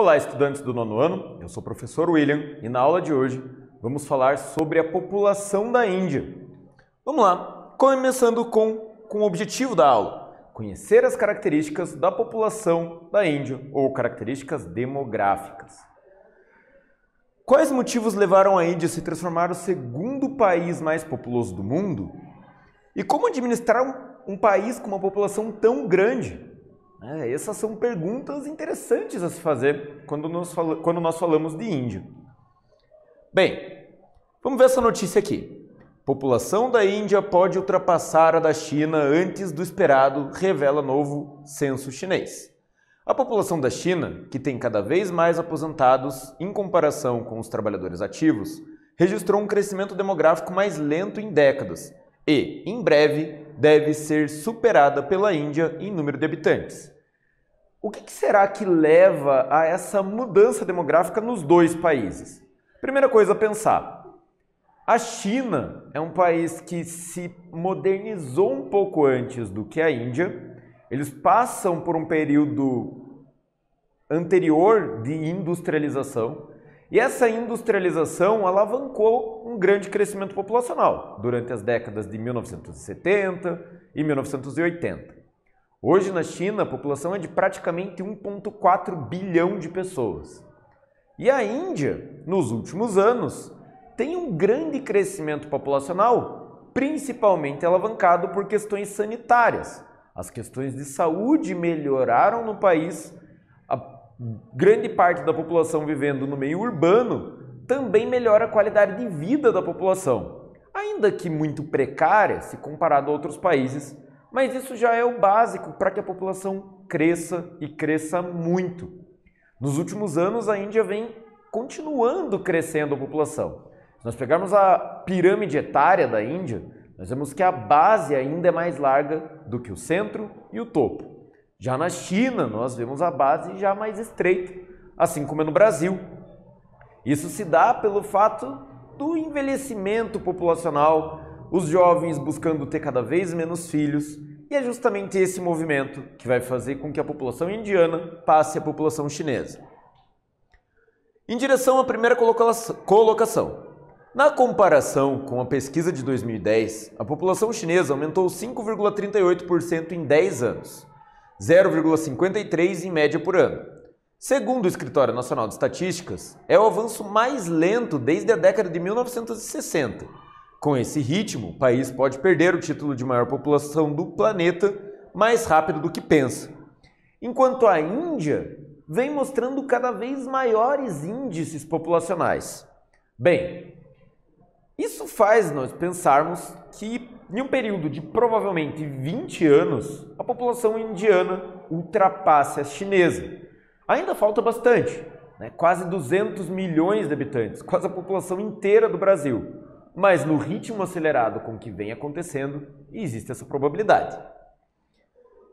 Olá, estudantes do nono ano, eu sou o professor William e na aula de hoje vamos falar sobre a população da Índia. Vamos lá, começando com o objetivo da aula, conhecer as características da população da Índia ou características demográficas. Quais motivos levaram a Índia a se transformar no segundo país mais populoso do mundo? E como administrar um país com uma população tão grande? Essas são perguntas interessantes a se fazer quando nós falamos de Índia. Bem, vamos ver essa notícia aqui. População da Índia pode ultrapassar a da China antes do esperado, revela novo censo chinês. A população da China, que tem cada vez mais aposentados em comparação com os trabalhadores ativos, registrou um crescimento demográfico mais lento em décadas e, em breve, deve ser superada pela Índia em número de habitantes. O que será que leva a essa mudança demográfica nos dois países? Primeira coisa a pensar, a China é um país que se modernizou um pouco antes do que a Índia. Eles passam por um período anterior de industrialização e essa industrialização alavancou um grande crescimento populacional durante as décadas de 1970 e 1980. Hoje na China a população é de praticamente 1,4 bilhão de pessoas. E a Índia, nos últimos anos, tem um grande crescimento populacional, principalmente alavancado por questões sanitárias. As questões de saúde melhoraram no país, a grande parte da população vivendo no meio urbano também melhora a qualidade de vida da população, ainda que muito precária se comparado a outros países, mas isso já é o básico para que a população cresça e cresça muito. Nos últimos anos a Índia vem continuando crescendo a população. Se nós pegarmos a pirâmide etária da Índia, nós vemos que a base ainda é mais larga do que o centro e o topo. Já na China, nós vemos a base já mais estreita, assim como é no Brasil. Isso se dá pelo fato do envelhecimento populacional, os jovens buscando ter cada vez menos filhos, e é justamente esse movimento que vai fazer com que a população indiana passe à população chinesa. Em direção à primeira colocação. Na comparação com a pesquisa de 2010, a população chinesa aumentou 5,38% em 10 anos, 0,53% em média por ano. Segundo o Escritório Nacional de Estatísticas, é o avanço mais lento desde a década de 1960. Com esse ritmo, o país pode perder o título de maior população do planeta mais rápido do que pensa. Enquanto a Índia vem mostrando cada vez maiores índices populacionais. Bem, isso faz nós pensarmos que, em um período de provavelmente 20 anos, a população indiana ultrapasse a chinesa. Ainda falta bastante, quase 200 milhões de habitantes, quase a população inteira do Brasil. Mas no ritmo acelerado com que vem acontecendo, existe essa probabilidade.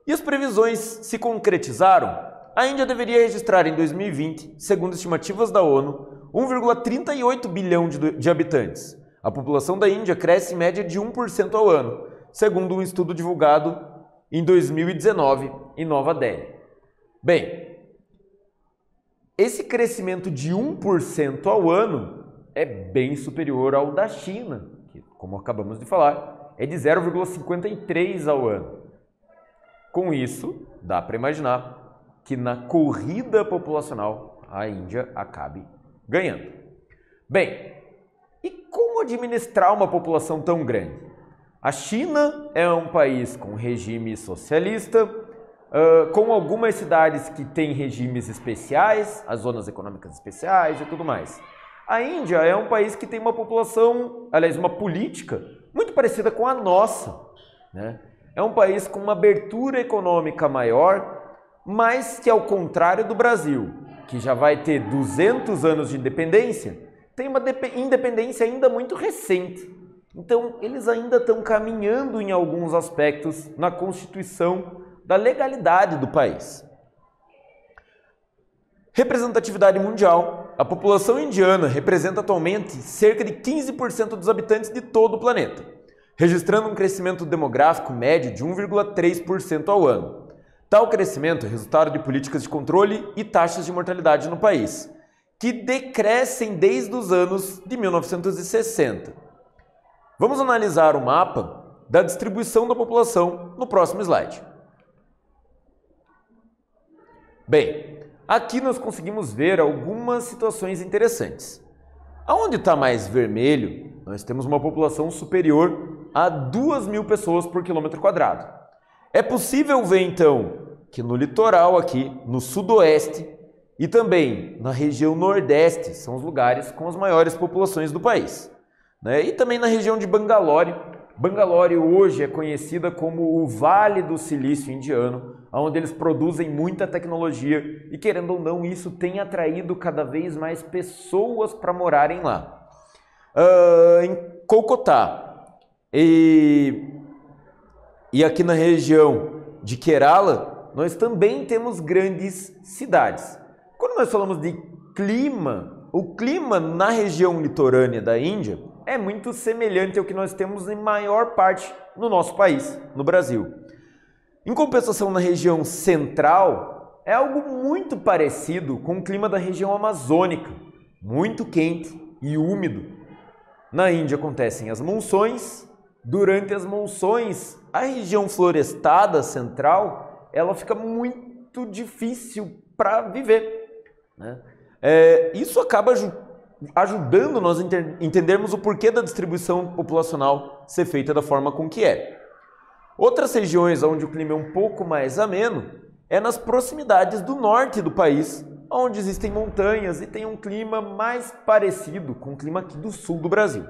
E as previsões se concretizaram? A Índia deveria registrar em 2020, segundo estimativas da ONU, 1,38 bilhão de habitantes. A população da Índia cresce em média de 1% ao ano, segundo um estudo divulgado em 2019 em Nova Delhi. Bem, esse crescimento de 1% ao ano é bem superior ao da China, que, como acabamos de falar, é de 0,53 ao ano. Com isso, dá para imaginar que na corrida populacional a Índia acabe ganhando. Bem, e como administrar uma população tão grande? A China é um país com regime socialista, com algumas cidades que têm regimes especiais, as zonas econômicas especiais e tudo mais. A Índia é um país que tem uma população, aliás, uma política muito parecida com a nossa. É um país com uma abertura econômica maior, mas que, ao contrário do Brasil, que já vai ter 200 anos de independência, tem uma independência ainda muito recente. Então, eles ainda estão caminhando em alguns aspectos na constituição da legalidade do país. Representatividade mundial. A população indiana representa atualmente cerca de 15% dos habitantes de todo o planeta, registrando um crescimento demográfico médio de 1,3% ao ano. Tal crescimento é resultado de políticas de controle e taxas de mortalidade no país, que decrescem desde os anos de 1960. Vamos analisar o mapa da distribuição da população no próximo slide. Bem, aqui nós conseguimos ver algumas situações interessantes. Aonde está mais vermelho, nós temos uma população superior a 2.000 pessoas por quilômetro quadrado. É possível ver, então, que no litoral aqui, no sudoeste e também na região nordeste, são os lugares com as maiores populações do país. E também na região de Bangalore. Bangalore hoje é conhecida como o Vale do Silício Indiano, onde eles produzem muita tecnologia e, querendo ou não, isso tem atraído cada vez mais pessoas para morarem lá. Em Kolkata e aqui na região de Kerala, nós também temos grandes cidades. Quando nós falamos de clima, o clima na região litorânea da Índia é muito semelhante ao que nós temos em maior parte no nosso país, no Brasil. Em compensação, na região central, é algo muito parecido com o clima da região amazônica, muito quente e úmido. Na Índia acontecem as monções. Durante as monções, a região florestada central, ela fica muito difícil para viver. Isso acaba ajudando nós a entendermos o porquê da distribuição populacional ser feita da forma com que é. Outras regiões onde o clima é um pouco mais ameno é nas proximidades do norte do país, onde existem montanhas e tem um clima mais parecido com o clima aqui do sul do Brasil.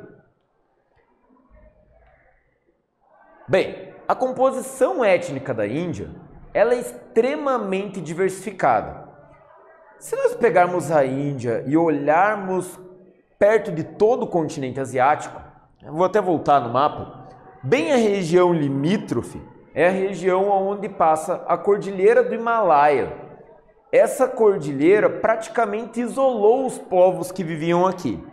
Bem, a composição étnica da Índia, ela é extremamente diversificada. Se nós pegarmos a Índia e olharmos perto de todo o continente asiático, eu vou até voltar no mapa, bem a região limítrofe é a região onde passa a cordilheira do Himalaia. Essa cordilheira praticamente isolou os povos que viviam aqui.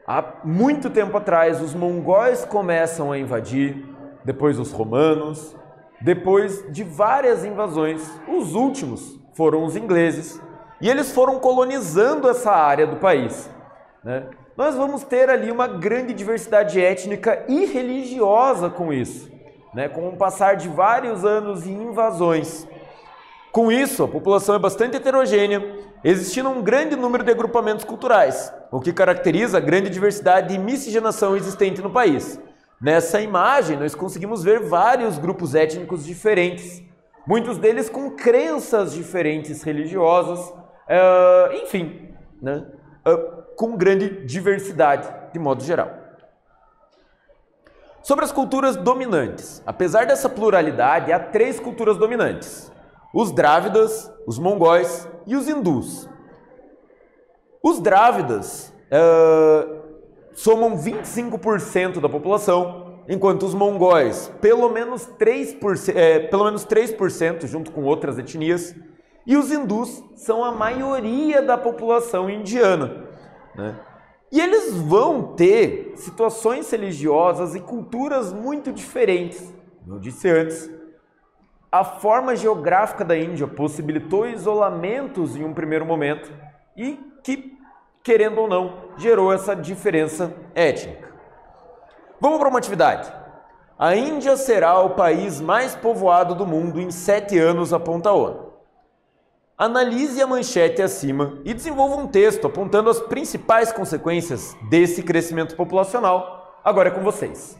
Há muito tempo atrás, os mongóis começam a invadir, depois os romanos, depois de várias invasões, os últimos foram os ingleses, e eles foram colonizando essa área do país. Nós vamos ter ali uma grande diversidade étnica e religiosa com isso, com o passar de vários anos e invasões. Com isso, a população é bastante heterogênea, existindo um grande número de agrupamentos culturais, o que caracteriza a grande diversidade e miscigenação existente no país. Nessa imagem, nós conseguimos ver vários grupos étnicos diferentes, muitos deles com crenças diferentes religiosas, enfim, com grande diversidade de modo geral. Sobre as culturas dominantes, apesar dessa pluralidade, há 3 culturas dominantes: os Drávidas, os Mongóis e os Hindus. Os Drávidas somam 25% da população, enquanto os Mongóis pelo menos 3%, junto com outras etnias, e os Hindus são a maioria da população indiana. E eles vão ter situações religiosas e culturas muito diferentes. Como eu disse antes, a forma geográfica da Índia possibilitou isolamentos em um primeiro momento e que, querendo ou não, gerou essa diferença étnica. Vamos para uma atividade. A Índia será o país mais povoado do mundo em 7 anos, aponta a ONU. Analise a manchete acima e desenvolva um texto apontando as principais consequências desse crescimento populacional. Agora é com vocês.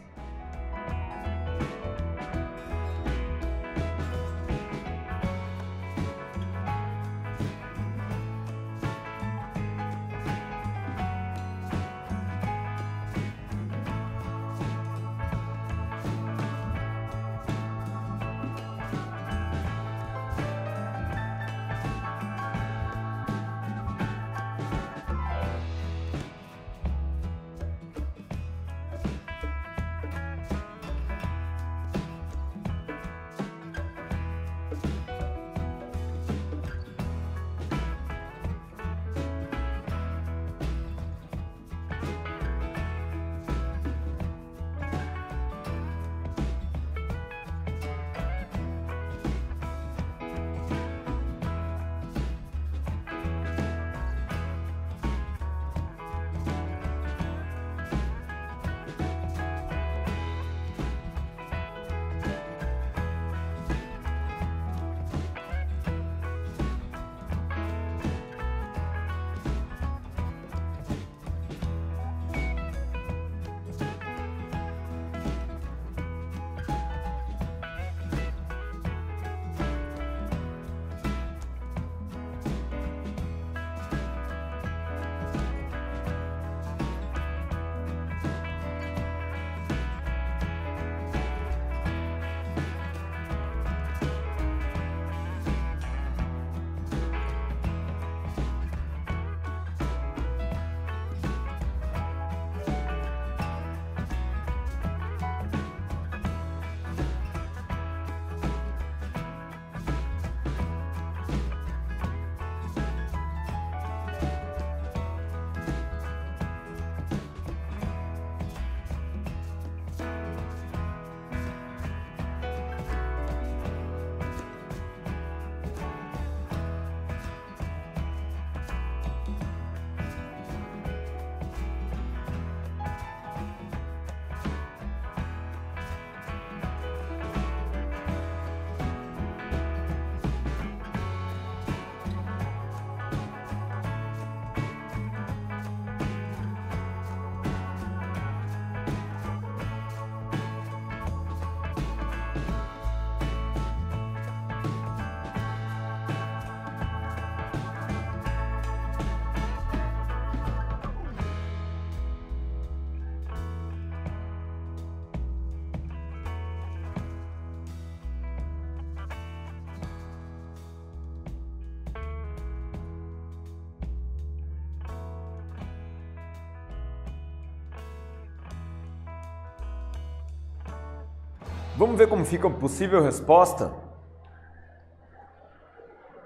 Vamos ver como fica a possível resposta?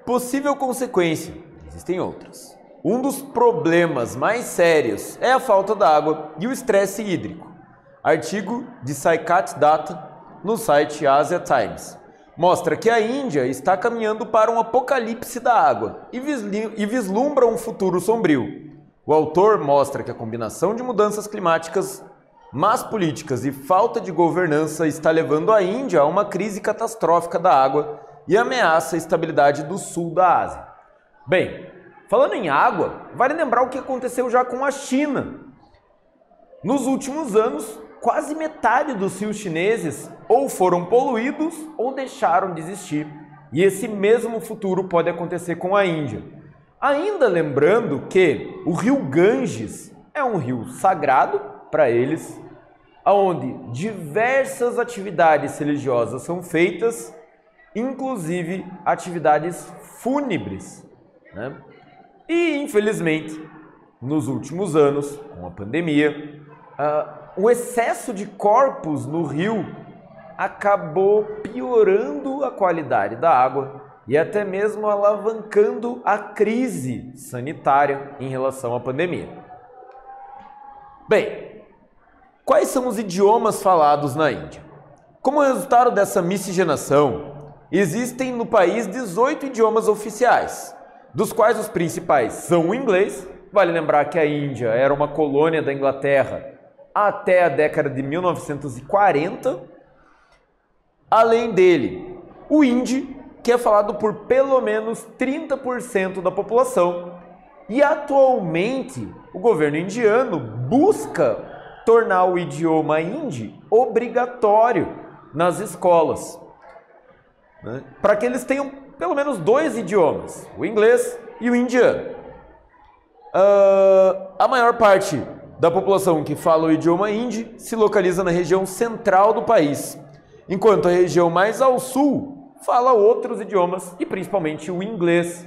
Possível consequência, existem outras. Um dos problemas mais sérios é a falta d'água e o estresse hídrico. Artigo de Saikat Data no site Asia Times mostra que a Índia está caminhando para um apocalipse da água e vislumbra um futuro sombrio. O autor mostra que a combinação de mudanças climáticas, más políticas e falta de governança está levando a Índia a uma crise catastrófica da água e ameaça a estabilidade do sul da Ásia. Bem, falando em água, vale lembrar o que aconteceu já com a China. Nos últimos anos, quase metade dos rios chineses ou foram poluídos ou deixaram de existir. E esse mesmo futuro pode acontecer com a Índia. Ainda lembrando que o rio Ganges é um rio sagrado para eles, onde diversas atividades religiosas são feitas, inclusive atividades fúnebres, né? E, infelizmente, nos últimos anos, com a pandemia, o excesso de corpos no rio acabou piorando a qualidade da água e até mesmo alavancando a crise sanitária em relação à pandemia. Bem, quais são os idiomas falados na Índia? Como resultado dessa miscigenação, existem no país 18 idiomas oficiais, dos quais os principais são o inglês. Vale lembrar que a Índia era uma colônia da Inglaterra até a década de 1940. Além dele, o hindi, que é falado por pelo menos 30% da população. E atualmente, o governo indiano busca tornar o idioma hindi obrigatório nas escolas, né? Para que eles tenham pelo menos 2 idiomas, o inglês e o indiano. A maior parte da população que fala o idioma hindi se localiza na região central do país, enquanto a região mais ao sul fala outros idiomas e principalmente o inglês.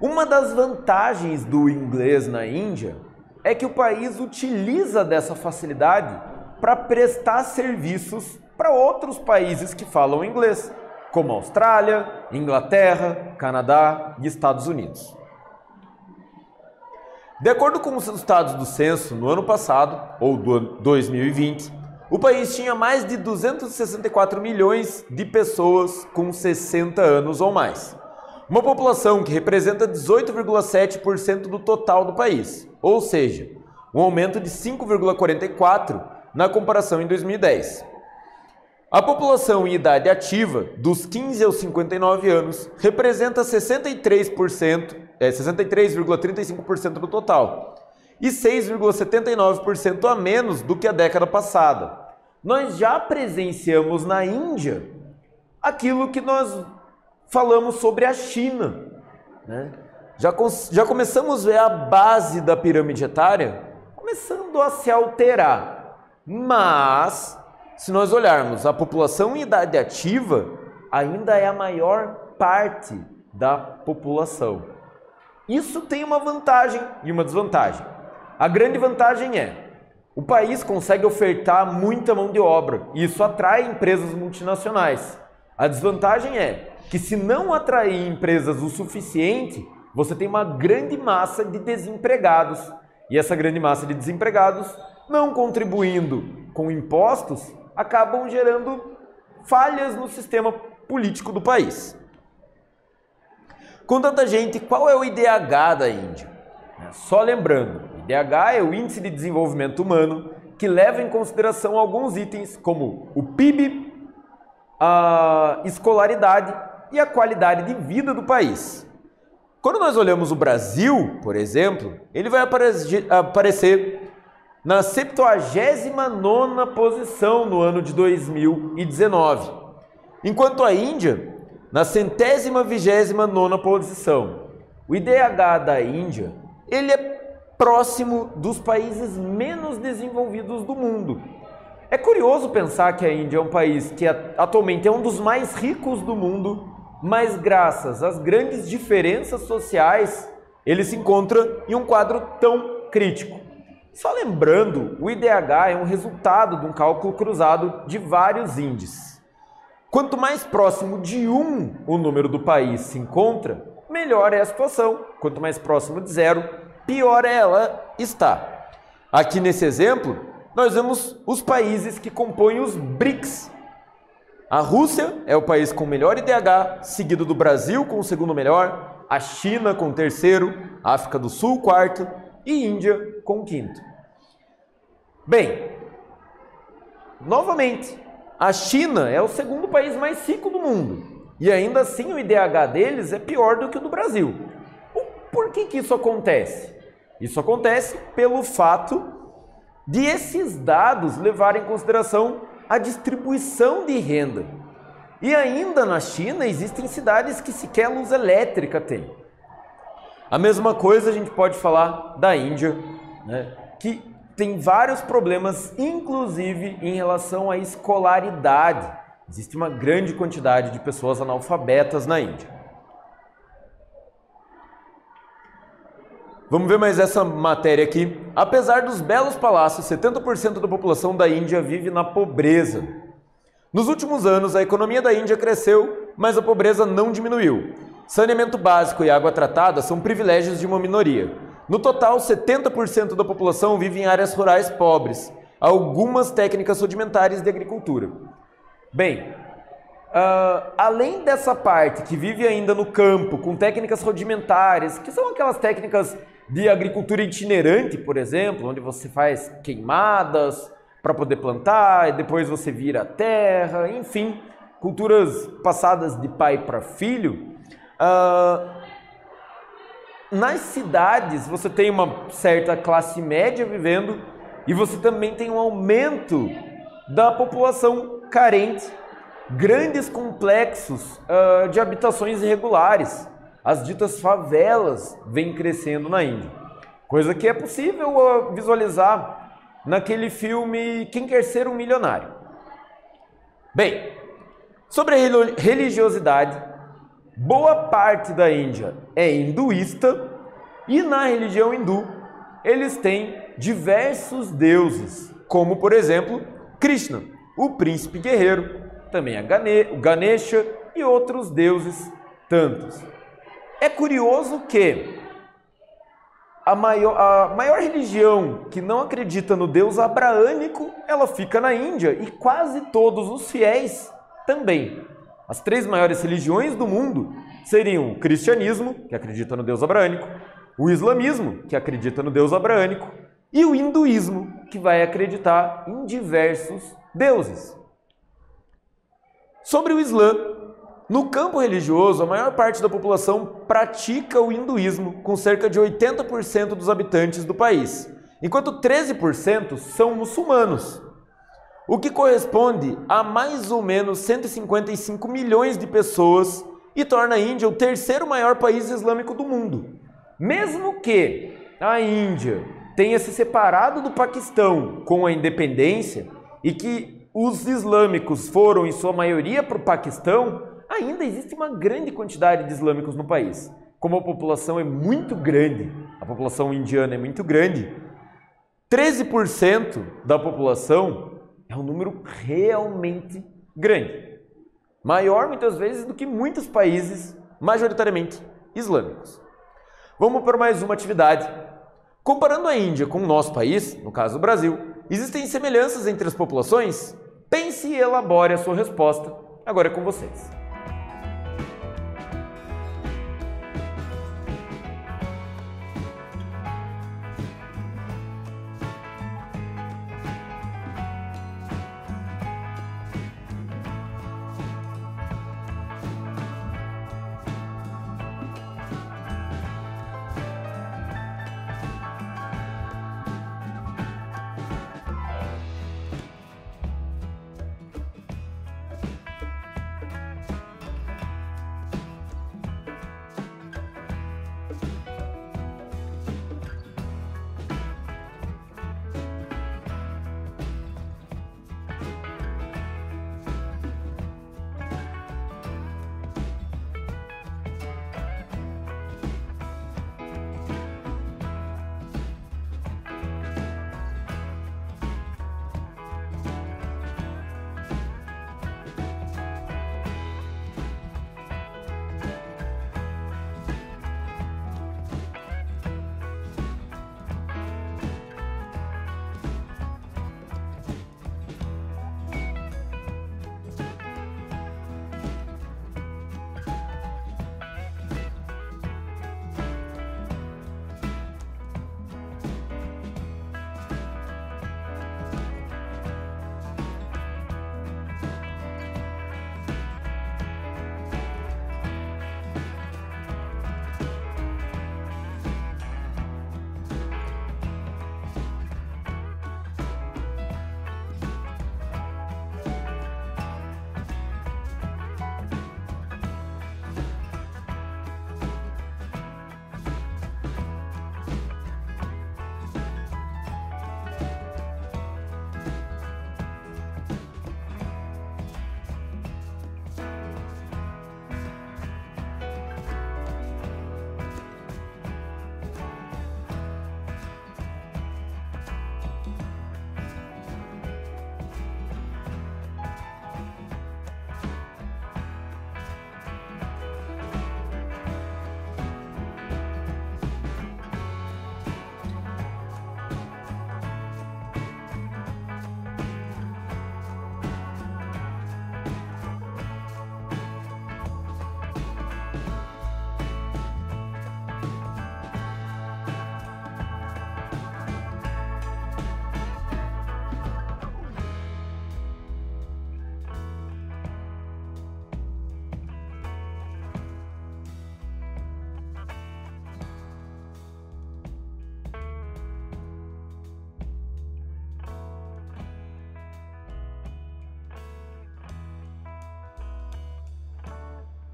Uma das vantagens do inglês na Índia é que o país utiliza dessa facilidade para prestar serviços para outros países que falam inglês, como Austrália, Inglaterra, Canadá e Estados Unidos. De acordo com os resultados do censo, no ano passado, ou do ano 2020, o país tinha mais de 264 milhões de pessoas com 60 anos ou mais. Uma população que representa 18,7% do total do país, ou seja, um aumento de 5,44% na comparação em 2010. A população em idade ativa, dos 15 aos 59 anos, representa 63,35% do total e 6,79% a menos do que a década passada. Nós já presenciamos na Índia aquilo que nós falamos sobre a China, né? Já começamos a ver a base da pirâmide etária começando a se alterar, mas se nós olharmos a população em idade ativa, ainda é a maior parte da população. Isso tem uma vantagem e uma desvantagem. A grande vantagem é o país consegue ofertar muita mão de obra e isso atrai empresas multinacionais. A desvantagem é que se não atrair empresas o suficiente, você tem uma grande massa de desempregados. E essa grande massa de desempregados, não contribuindo com impostos, acabam gerando falhas no sistema político do país. Com tanta gente, qual é o IDH da Índia? Só lembrando, o IDH é o Índice de Desenvolvimento Humano, que leva em consideração alguns itens como o PIB, a escolaridade e a qualidade de vida do país. Quando nós olhamos o Brasil, por exemplo, ele vai aparecer na 79ª posição no ano de 2019, enquanto a Índia na 129ª posição. O IDH da Índia, ele é próximo dos países menos desenvolvidos do mundo. É curioso pensar que a Índia é um país que atualmente é um dos mais ricos do mundo, mas graças às grandes diferenças sociais, ele se encontra em um quadro tão crítico. Só lembrando, o IDH é um resultado de um cálculo cruzado de vários índices. Quanto mais próximo de 1 o número do país se encontra, melhor é a situação. Quanto mais próximo de 0, pior ela está. Aqui nesse exemplo, nós vemos os países que compõem os BRICS. A Rússia é o país com o melhor IDH, seguido do Brasil com o segundo melhor, a China com o terceiro, a África do Sul, quarto, e Índia com o quinto. Bem, novamente, a China é o segundo país mais rico do mundo e ainda assim o IDH deles é pior do que o do Brasil. Por que isso acontece? Isso acontece pelo fato de esses dados levarem em consideração a distribuição de renda. E ainda na China existem cidades que sequer luz elétrica têm. A mesma coisa a gente pode falar da Índia, né, que tem vários problemas, inclusive em relação à escolaridade. Existe uma grande quantidade de pessoas analfabetas na Índia. Vamos ver mais essa matéria aqui. Apesar dos belos palácios, 70% da população da Índia vive na pobreza. Nos últimos anos, a economia da Índia cresceu, mas a pobreza não diminuiu. Saneamento básico e água tratada são privilégios de uma minoria. No total, 70% da população vive em áreas rurais pobres. Há algumas técnicas rudimentares de agricultura. Bem, além dessa parte que vive ainda no campo, com técnicas rudimentares, que são aquelas técnicas de agricultura itinerante, por exemplo, onde você faz queimadas para poder plantar, e depois você vira a terra, enfim, culturas passadas de pai para filho. Nas cidades você tem uma certa classe média vivendo e você também tem um aumento da população carente, grandes complexos de habitações irregulares. As ditas favelas vêm crescendo na Índia, coisa que é possível visualizar naquele filme Quem Quer Ser um Milionário. Bem, sobre a religiosidade, boa parte da Índia é hinduísta e na religião hindu eles têm diversos deuses, como por exemplo Krishna, o príncipe guerreiro, também o Ganesha e outros deuses tantos. É curioso que a maior religião que não acredita no Deus abraânico, ela fica na Índia e quase todos os fiéis também. As 3 maiores religiões do mundo seriam o cristianismo, que acredita no Deus abraânico, o islamismo, que acredita no Deus abraânico, e o hinduísmo, que vai acreditar em diversos deuses. Sobre o Islã, no campo religioso, a maior parte da população pratica o hinduísmo, com cerca de 80% dos habitantes do país, enquanto 13% são muçulmanos, o que corresponde a mais ou menos 155 milhões de pessoas e torna a Índia o 3º maior país islâmico do mundo. Mesmo que a Índia tenha se separado do Paquistão com a independência e que os islâmicos foram em sua maioria para o Paquistão, ainda existe uma grande quantidade de islâmicos no país. Como a população é muito grande, a população indiana é muito grande, 13% da população é um número realmente grande. Maior, muitas vezes, do que muitos países, majoritariamente islâmicos. Vamos para mais uma atividade. Comparando a Índia com o nosso país, no caso o Brasil, existem semelhanças entre as populações? Pense e elabore a sua resposta. Agora é com vocês.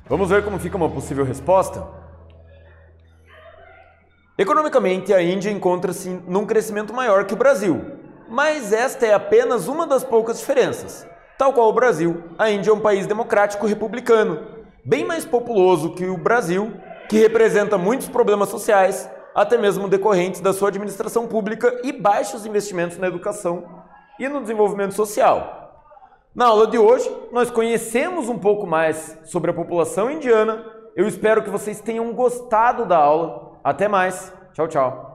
Vamos ver como fica uma possível resposta? Economicamente, a Índia encontra-se num crescimento maior que o Brasil, mas esta é apenas uma das poucas diferenças. Tal qual o Brasil, a Índia é um país democrático republicano, bem mais populoso que o Brasil, que representa muitos problemas sociais, até mesmo decorrentes da sua administração pública e baixos investimentos na educação e no desenvolvimento social. Na aula de hoje, nós conhecemos um pouco mais sobre a população indiana. Eu espero que vocês tenham gostado da aula. Até mais. Tchau, tchau.